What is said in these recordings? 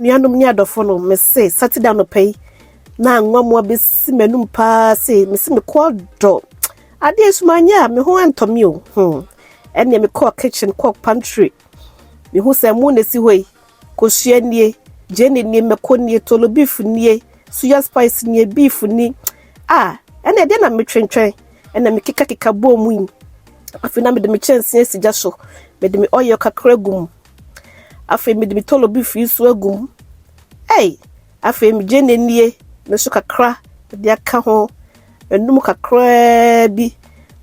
Nuanom ni adofo no me say Saturday no pay na Angwamoo abesi menum pa say me se me ko do ade esumanya me ho antomi o ene me ko kitchen ko pantry me hu say mo na si hoi ko sua nie jene nie me ko nie tolo beef nie suya spice nie beef ni ene de na me twentwen ene me kika bom yin afina me de me chense sigya so me de me oil kakra gum afi me de me tolo beef isu agum afi me jene nie me so kakra de aka ho enum kakra bi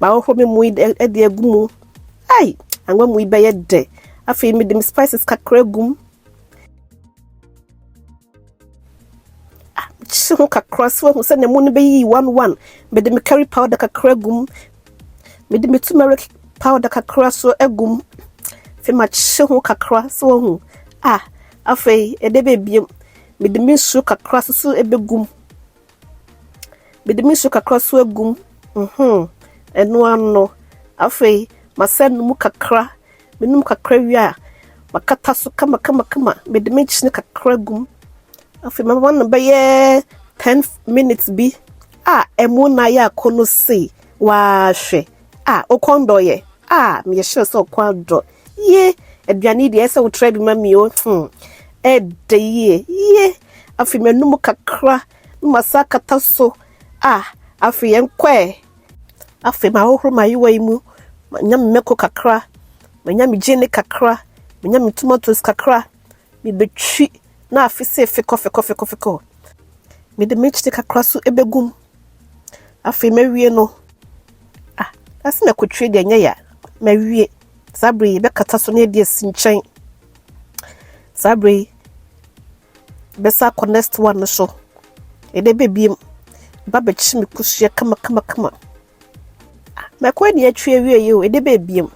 ma ho me mu de agumu Angwamoo be ye de afi me de me spices kakra gum chiho kakra so hu se ne mu no be yi 11 me de me curry powder kakra gum me de me turmeric powder kakra so agum fe ma chiho kakra so hu afi e de be biem me de me su kakra so ebegum me de me su kakra so agum eno ano afi masen mu kakra menum kakra wi makata so kama me de me chine kakra gum afi ma wan be ye 10 minutes bi emu na ya kono sei wa hwe okondo ye me ye sure so okondo ye aduane de ese wo try bi mami o de ye afi menum kakra masaka taso afi enkwe afi ma hohoro ma yiwa imu nyam meko kakra nyam jene kakra nyam tomatoes kakra me betwi na afi se feko me de mechite kakra so ebegum afi mawie no asi na kotwe de nya ya mawie sabre be kata so na de sinchen sabre be sa connect one so e de bebiem ba be chi me kusua kama me kwa de atwe wie ye o e de bebiem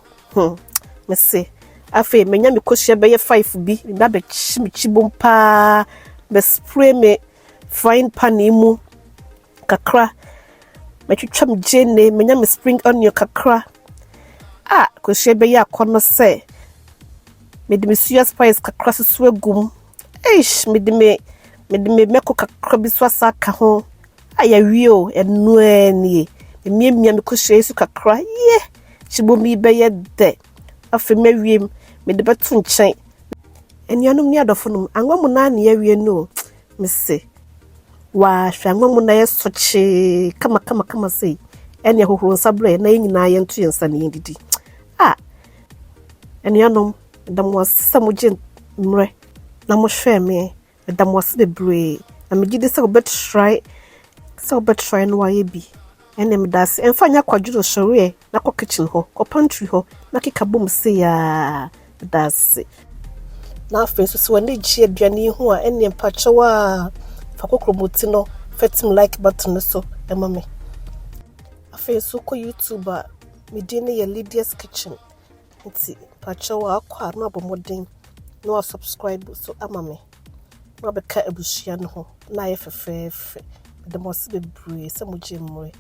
me se afi me nya me kusua be ye 5 bi ba be chi me chibom pa be spray me frying pan imu kakra me twitwa me jene me nya me spring onion kakra kusua be ye akono se me de me suya spice kakra so agum me de me meko kakra bi so asaka ho aya wie o enu ani miamia me kusua isu kakra chibomi be ye de afi mawiem me de beto nchen enuanom ni adofo no Angwamoo na na ya wie no me se wa hwa Angwamoo na ye soche kama sei ene hohoro sabre na nyina ye nto yensa na yendidi enuanom da mo samoje mre na mo hwe me da mo se bebre na me gide se obetry no wa ye bi ene me das enfanya kwaduro shore na ko kitchen ho ko pantry ho na kika bom se ya das na afi so wani ji aduane ho ene mpachewa fa kokromoti no fetim like button so emame afi so ko YouTube me din ye Lydias kitchen nti mpachewa akwa na abomoden no subscribe so amame na be ka abushia no ho na ye fefefe de mo se bebre se mo jemre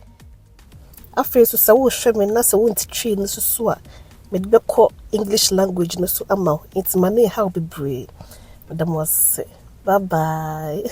afi so sa wo hwe me na se wo ntitwi no so a me de ko English language no so ama nti mane how bebre de mo se bye bye